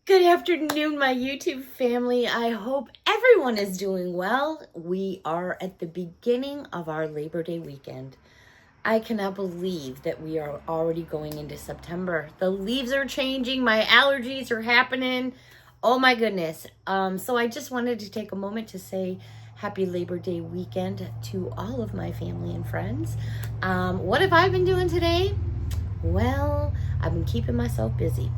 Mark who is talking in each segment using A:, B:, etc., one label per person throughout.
A: Good afternoon, my YouTube family. I hope everyone is doing well. We are at the beginning of our Labor Day weekend. I cannot believe that we are already going into September. The leaves are changing. My allergies are happening. Oh my goodness. So I just wanted to take a moment to say happy Labor Day weekend to all of my family and friends. What have I been doing today? Well, I've been keeping myself busy.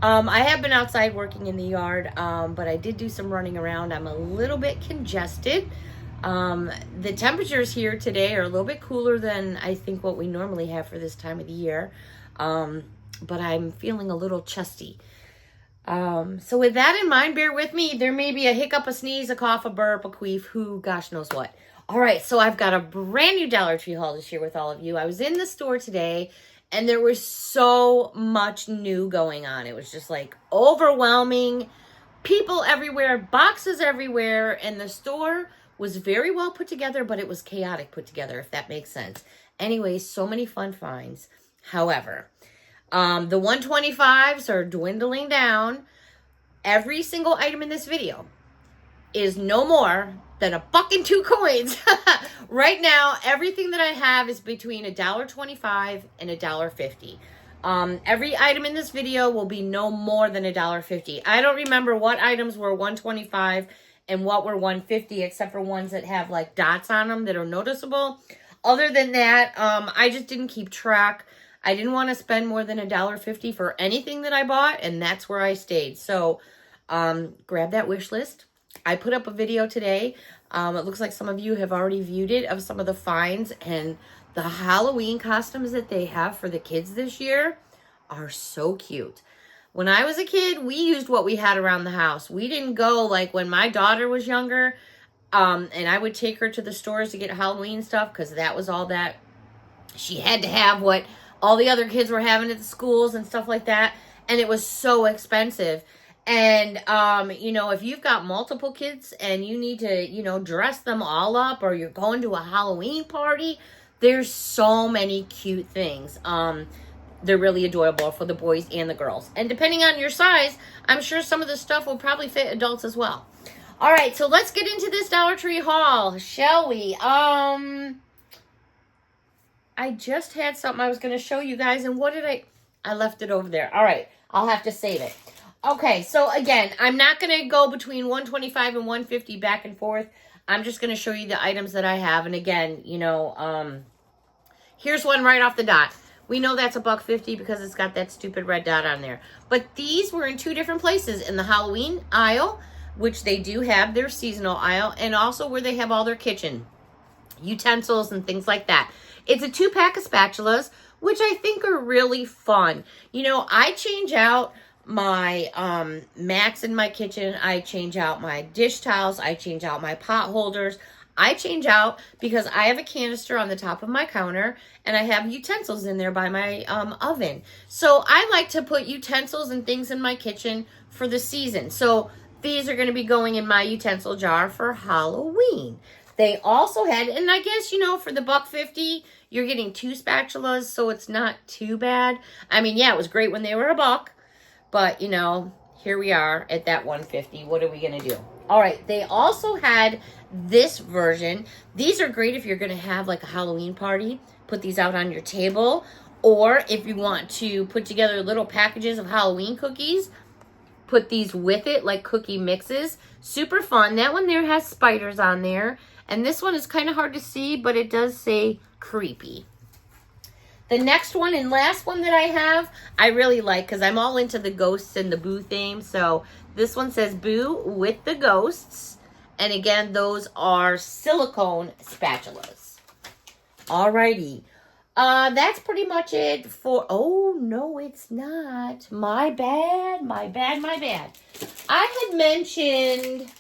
A: I have been outside working in the yard, but I did do some running around. I'm a little bit congested. The temperatures here today are a little bit cooler than I think what we normally have for this time of the year, but I'm feeling a little chesty. So with that in mind, bear with me. There may be a hiccup, a sneeze, a cough, a burp, a queef, who gosh knows what. All right, so I've got a brand new Dollar Tree haul to share with all of you. I was in the store today, and there was so much new going on. It was just like overwhelming. People everywhere, boxes everywhere, and the store was very well put together, but it was chaotic put together, if that makes sense. Anyway, so many fun finds. However, the 125s are dwindling down. Every single item in this video is no more than $1.02. Right now, everything that I have is between $1.25 and $1.50. Every item in this video will be no more than $1.50. I don't remember what items were $1.25 and what were $1.50, except for ones that have like dots on them that are noticeable. Other than that, I just didn't keep track. I didn't want to spend more than $1.50 for anything that I bought, and that's where I stayed. So grab that wish list. I put up a video today. It looks like some of you have already viewed it, of some of the finds, and the Halloween costumes that they have for the kids this year are so cute. When I was a kid, we used what we had around the house. We didn't go like when my daughter was younger, and I would take her to the stores to get Halloween stuff, because that was all that she had to have, what all the other kids were having at the schools and stuff like that, and it was so expensive. And, if you've got multiple kids and you need to, dress them all up, or you're going to a Halloween party, there's so many cute things. They're really adorable for the boys and the girls. And depending on your size, I'm sure some of the stuff will probably fit adults as well. All right, so let's get into this Dollar Tree haul, shall we? I just had something I was going to show you guys, and I left it over there. All right, I'll have to save it. Okay, so again, I'm not going to go between 125 and 150 back and forth. I'm just going to show you the items that I have. And again, here's one right off the dot. We know that's $1.50 because it's got that stupid red dot on there. But these were in two different places, in the Halloween aisle, which they do have their seasonal aisle, and also where they have all their kitchen utensils and things like that. It's a 2-pack of spatulas, which I think are really fun. I change out my mats in my kitchen. I change out my dish towels. I change out my pot holders. I change out because I have a canister on the top of my counter, and I have utensils in there by my oven. So I like to put utensils and things in my kitchen for the season. So these are going to be going in my utensil jar for Halloween. They also had, and I guess, for the $1.50, you're getting 2 spatulas, so it's not too bad. I mean, yeah, it was great when they were $1. But, here we are at that $1.50. What are we going to do? All right, they also had this version. These are great if you're going to have like a Halloween party. Put these out on your table. Or if you want to put together little packages of Halloween cookies, put these with it, like cookie mixes. Super fun. That one there has spiders on there. And this one is kind of hard to see, but it does say creepy. The next one and last one that I have, I really like, because I'm all into the ghosts and the Boo theme. So this one says Boo with the ghosts. And again, those are silicone spatulas. Alrighty. That's pretty much it for... Oh, no, it's not. My bad. I had mentioned,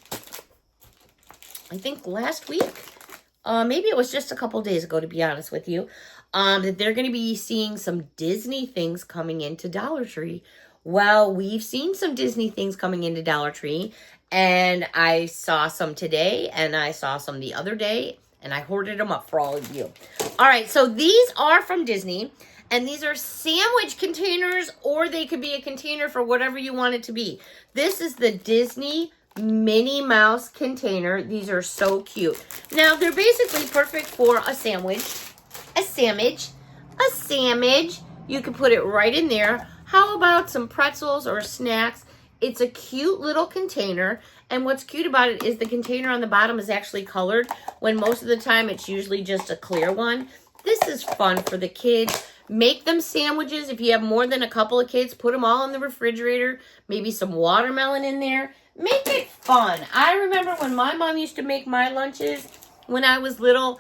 A: I think last week, maybe it was just a couple days ago, to be honest with you, that they're going to be seeing some Disney things coming into Dollar Tree. Well, we've seen some Disney things coming into Dollar Tree, and I saw some today, and I saw some the other day, and I hoarded them up for all of you. All right, so these are from Disney, And these are sandwich containers, or they could be a container for whatever you want it to be. This is the Disney Minnie Mouse container. These are so cute. Now, they're basically perfect for a sandwich. A sandwich. A sandwich. You can put it right in there. How about some pretzels or snacks? It's a cute little container. And what's cute about it is the container on the bottom is actually colored, when most of the time it's usually just a clear one. This is fun for the kids. Make them sandwiches. If you have more than a couple of kids, put them all in the refrigerator. Maybe some watermelon in there. Make it fun. I remember when my mom used to make my lunches when I was little,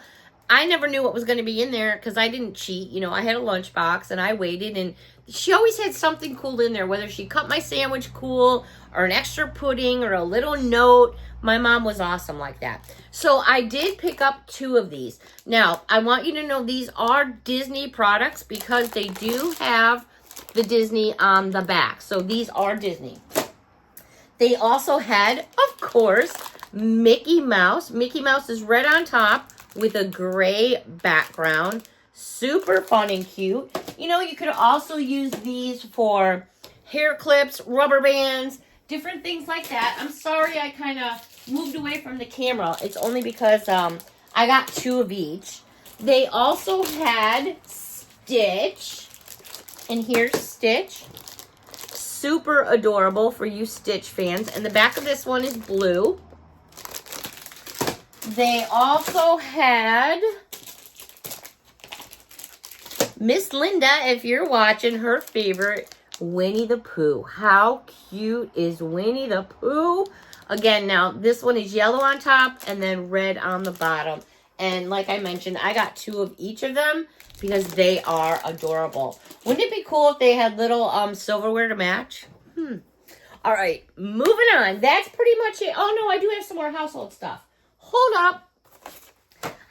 A: I never knew what was going to be in there because I didn't cheat. You know, I had a lunchbox and I waited, and she always had something cool in there, whether she cut my sandwich cool or an extra pudding or a little note. My mom was awesome like that. So I did pick up 2 of these. Now, I want you to know these are Disney products because they do have the Disney on the back. So these are Disney. They also had, of course, Mickey Mouse. Mickey Mouse is red on top with a gray background. Super fun and cute. You know, you could also use these for hair clips, rubber bands, different things like that. I'm sorry I kind of moved away from the camera. It's only because I got 2 of each. They also had Stitch. And here's Stitch. Super adorable for you Stitch fans. And the back of this one is blue. They also had Miss Linda, if you're watching, her favorite, Winnie the Pooh. How cute is Winnie the Pooh? Again, now, this one is yellow on top and then red on the bottom. And like I mentioned, I got 2 of each of them because they are adorable. Wouldn't it be cool if they had little silverware to match? All right, moving on. That's pretty much it. Oh, no, I do have some more household stuff. Hold up.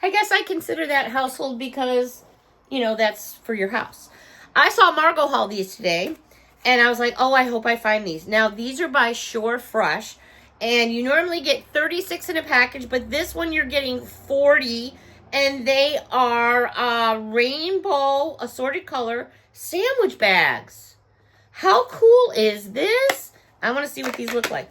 A: I guess I consider that household because, you know, that's for your house. I saw Margot haul these today, and I was like, oh, I hope I find these. Now, these are by Shore Fresh, and you normally get 36 in a package, but this one you're getting 40, and they are rainbow assorted color sandwich bags. How cool is this? I want to see what these look like.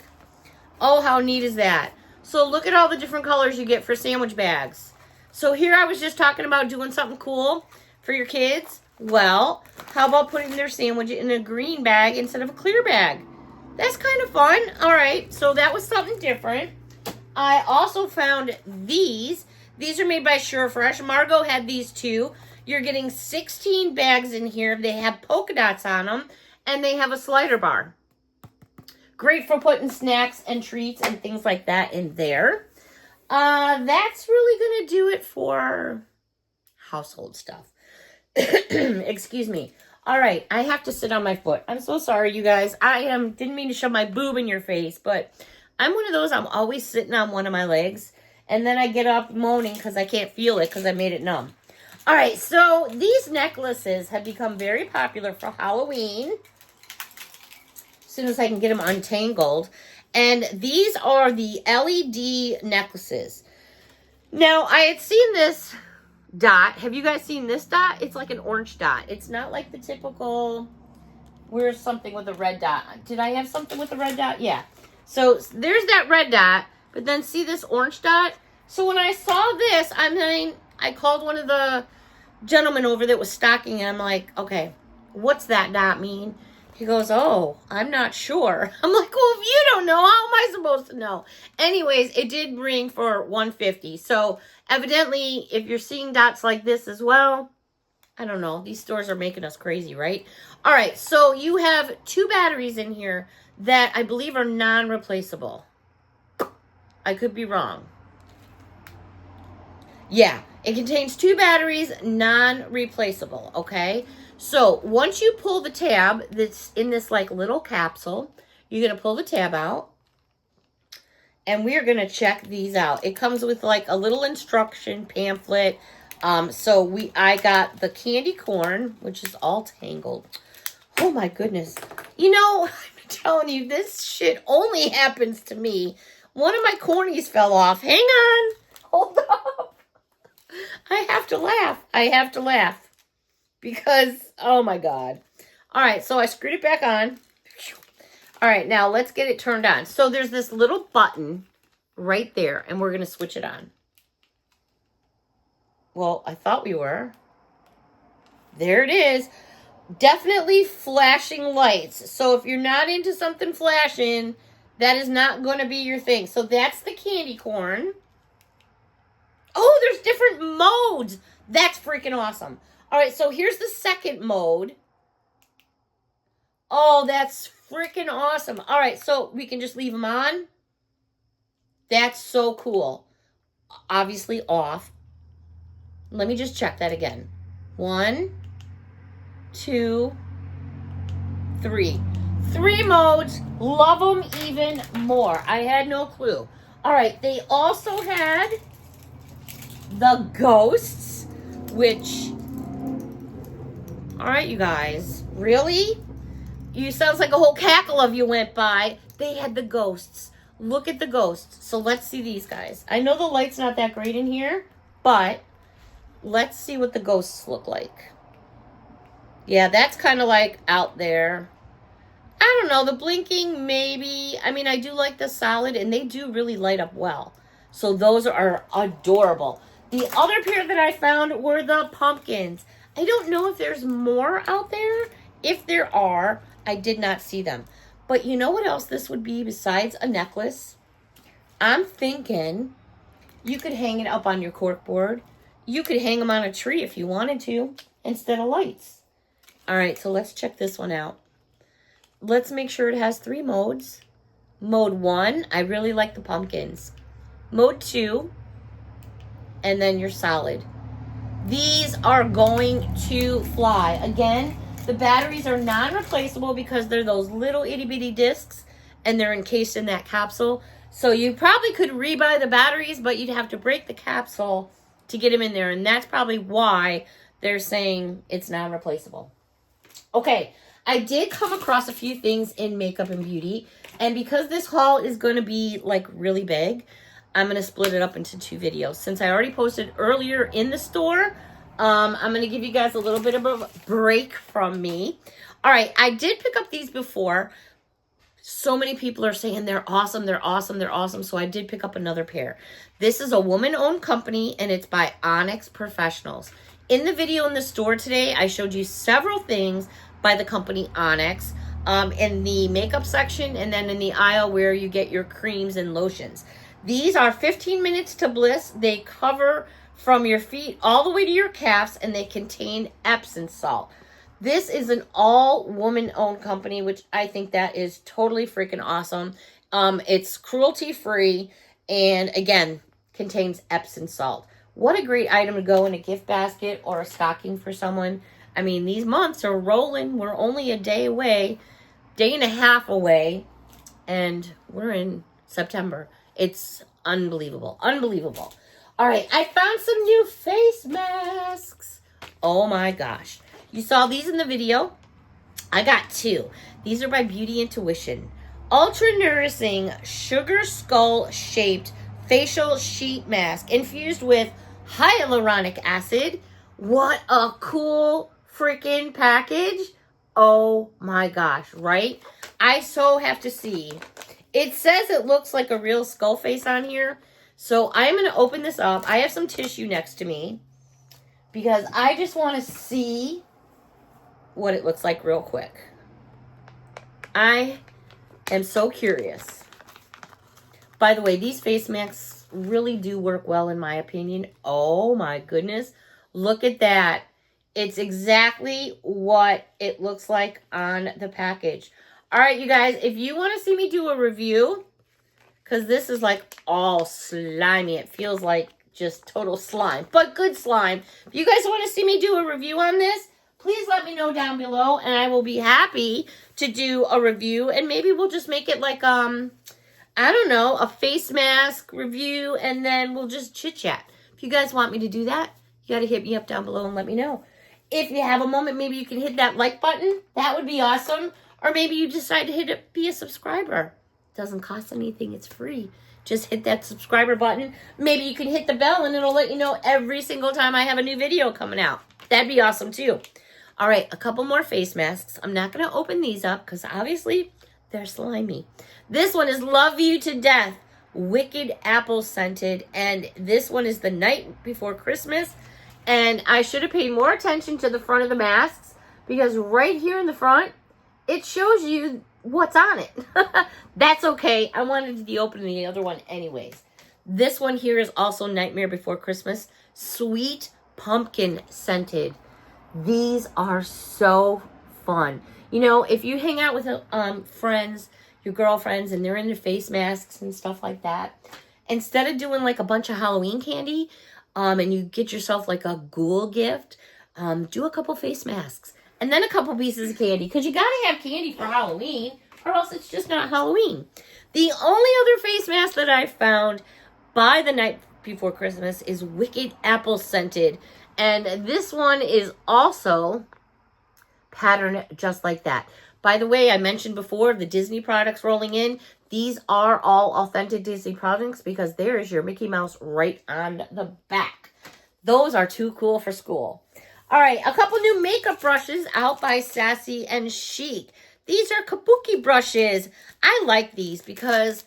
A: Oh, how neat is that? So look at all the different colors you get for sandwich bags. So here I was just talking about doing something cool for your kids. Well, how about putting their sandwich in a green bag instead of a clear bag? That's kind of fun. All right, so that was something different. I also found these. These are made by Shore Fresh. Margot had these too. You're getting 16 bags in here. They have polka dots on them, and they have a slider bar. Great for putting snacks and treats and things like that in there. That's really going to do it for household stuff. Excuse me. All right, I have to sit on my foot. I'm so sorry, you guys. Didn't mean to shove my boob in your face, but I'm one of those, I'm always sitting on one of my legs, and then I get up moaning because I can't feel it because I made it numb. All right, so these necklaces have become very popular for Halloween. As soon as I can get them untangled. And these are the LED necklaces. Now, I had seen this dot. Have you guys seen this dot? It's like an orange dot. It's not like the typical, where's something with a red dot? Did I have something with a red dot? Yeah. So there's that red dot, but then see this orange dot? So when I saw this, I called one of the gentlemen over that was stocking, and I'm like, okay, what's that dot mean? He goes, oh, I'm not sure. I'm like, well, if you don't know, how am I supposed to know? Anyways, it did ring for $150. So evidently, if you're seeing dots like this as well, I don't know. These stores are making us crazy, right? All right, so you have 2 batteries in here that I believe are non-replaceable. I could be wrong. Yeah, it contains 2 batteries, non-replaceable, okay? So once you pull the tab that's in this like little capsule, you're going to pull the tab out. And we're going to check these out. It comes with like a little instruction pamphlet. I got the candy corn, which is all tangled. Oh my goodness. You know, I'm telling you, this shit only happens to me. One of my cornies fell off. Hang on. Hold up. I have to laugh. because, oh my God. All right, so I screwed it back on. All right, now let's get it turned on. So there's this little button right there, and we're going to switch it on. Well, I thought we were. There it is. Definitely flashing lights. So if you're not into something flashing, that is not going to be your thing. So that's the candy corn. Oh, there's different modes. That's freaking awesome. All right, so here's the second mode. Oh, that's freaking awesome. All right, so we can just leave them on. That's so cool. Obviously off. Let me just check that again. 1, 2, 3. 3 modes. Love them even more. I had no clue. All right, they also had the ghosts, which, all right, you guys, really? You sounds like a whole cackle of you went by. They had the ghosts. Look at the ghosts. So let's see these guys. I know the light's not that great in here, but let's see what the ghosts look like. Yeah, that's kind of like out there. I don't know, the blinking maybe. I mean, I do like the solid, and they do really light up well. So those are adorable. The other pair that I found were the pumpkins. I don't know if there's more out there. If there are, I did not see them. But you know what else this would be besides a necklace? I'm thinking you could hang it up on your corkboard. You could hang them on a tree if you wanted to instead of lights. All right, so let's check this one out. Let's make sure it has 3 modes. Mode 1, I really like the pumpkins. Mode 2, and then your solid. These are going to fly. Again, the batteries are non-replaceable because they're those little itty-bitty discs, and they're encased in that capsule. So you probably could rebuy the batteries, but you'd have to break the capsule to get them in there, and that's probably why they're saying it's non-replaceable. Okay, I did come across a few things in makeup and beauty, and because this haul is going to be like really big, I'm going to split it up into 2 videos. Since I already posted earlier in the store, I'm going to give you guys a little bit of a break from me. All right, I did pick up these before. So many people are saying they're awesome, they're awesome, they're awesome, so I did pick up another pair. This is a woman-owned company, and it's by Onyx Professionals. In the video in the store today, I showed you several things by the company Onyx in the makeup section, and then in the aisle where you get your creams and lotions. These are 15 minutes to bliss. They cover from your feet all the way to your calves, and they contain Epsom salt. This is an all-woman-owned company, which I think that is totally freaking awesome. It's cruelty-free, and again, contains Epsom salt. What a great item to go in a gift basket or a stocking for someone. I mean, these months are rolling. We're only a day away, day and a half away, and we're in September. It's unbelievable. Unbelievable. All right, I found some new face masks. Oh my gosh. You saw these in the video. I got 2. These are by Beauty Intuition. Ultra nourishing sugar skull shaped facial sheet mask infused with hyaluronic acid. What a cool freaking package. Oh my gosh, right? I so have to see. It says it looks like a real skull face on here. So I'm going to open this up. I have some tissue next to me because I just want to see what it looks like real quick. I am so curious. By the way, these face masks really do work well in my opinion. Oh my goodness. Look at that. It's exactly what it looks like on the package. All right, you guys, if you want to see me do a review, because this is like all slimy. It feels like just total slime, but good slime. If you guys want to see me do a review on this, please let me know down below, and I will be happy to do a review, and maybe we'll just make it like, I don't know, a face mask review, and then we'll just chit-chat. If you guys want me to do that, you got to hit me up down below and let me know. If you have a moment, maybe you can hit that like button. That would be awesome. Or maybe you decide to hit it, be a subscriber. It doesn't cost anything. It's free. Just hit that subscriber button. Maybe you can hit the bell, and it'll let you know every single time I have a new video coming out. That'd be awesome, too. All right, a couple more face masks. I'm not going to open these up because obviously they're slimy. This one is Love You to Death, Wicked Apple Scented. And this one is the night before Christmas. And I should have paid more attention to the front of the masks because right here in the front, it shows you what's on it. That's okay. I wanted to open the other one anyways. This one here is also Nightmare Before Christmas, Sweet Pumpkin Scented. These are so fun. You know, if you hang out with friends, your girlfriends, and they're into face masks and stuff like that, instead of doing like a bunch of Halloween candy, and you get yourself like a ghoul gift, do a couple face masks. And then a couple pieces of candy, because you got to have candy for Halloween, or else it's just not Halloween. The only other face mask that I found by the night before Christmas is Wicked Apple Scented. And this one is also patterned just like that. By the way, I mentioned before the Disney products rolling in. These are all authentic Disney products because there is your Mickey Mouse right on the back. Those are too cool for school. All right, a couple new makeup brushes out by Sassy and Chic. These are kabuki brushes. I like these because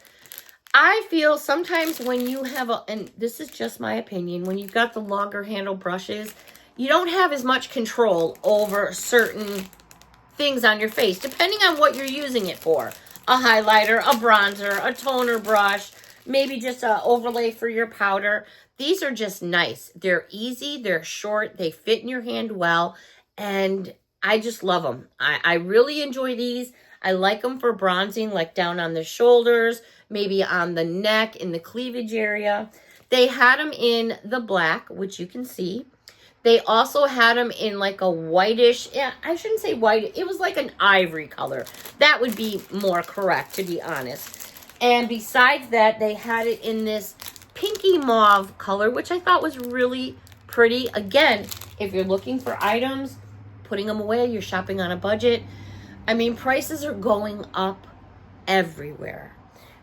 A: I feel sometimes when you have and this is just my opinion, when you've got the longer handle brushes, you don't have as much control over certain things on your face, depending on what you're using it for. A highlighter, a bronzer, a toner brush, maybe just an overlay for your powder. These are just nice. They're easy, they're short, they fit in your hand well, and I just love them. I really enjoy these. I like them for bronzing, like down on the shoulders, maybe on the neck, in the cleavage area. They had them in the black, which you can see. They also had them in like a whitish, yeah, I shouldn't say white. It was like an ivory color. That would be more correct, to be honest. And besides that, they had it in this pinky mauve color, which I thought was really pretty. Again, if you're looking for items, putting them away, you're shopping on a budget. I mean, prices are going up everywhere.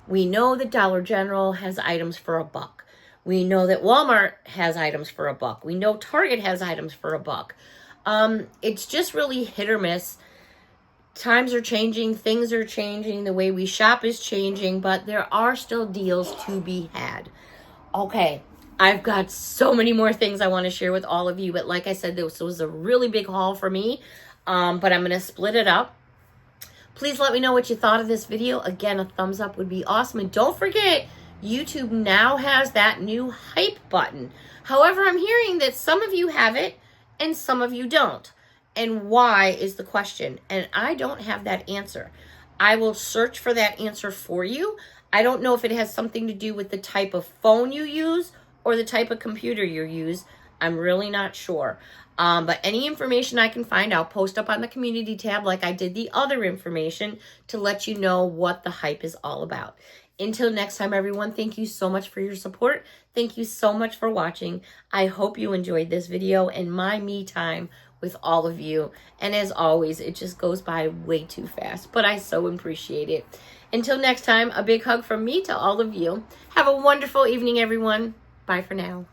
A: We know that Dollar General has items for $1. We know that Walmart has items for $1. We know Target has items for $1. It's just really hit or miss. Times are changing, things are changing, the way we shop is changing, but there are still deals to be had. Okay, I've got so many more things I want to share with all of you, but like I said, this was a really big haul for me, but I'm going to split it up. Please let me know what you thought of this video. Again, a thumbs up would be awesome, and don't forget, YouTube now has that new hype button. However, I'm hearing that some of you have it and some of you don't. And why is the question? And I don't have that answer. I will search for that answer for you. I don't know if it has something to do with the type of phone you use or the type of computer you use. I'm really not sure. But any information I can find, I'll post up on the community tab like I did the other information to let you know what the hype is all about. Until next time, everyone, thank you so much for your support. Thank you so much for watching. I hope you enjoyed this video and my me time with all of you. And as always, it just goes by way too fast, but I so appreciate it. Until next time, a big hug from me to all of you. Have a wonderful evening, everyone. Bye for now.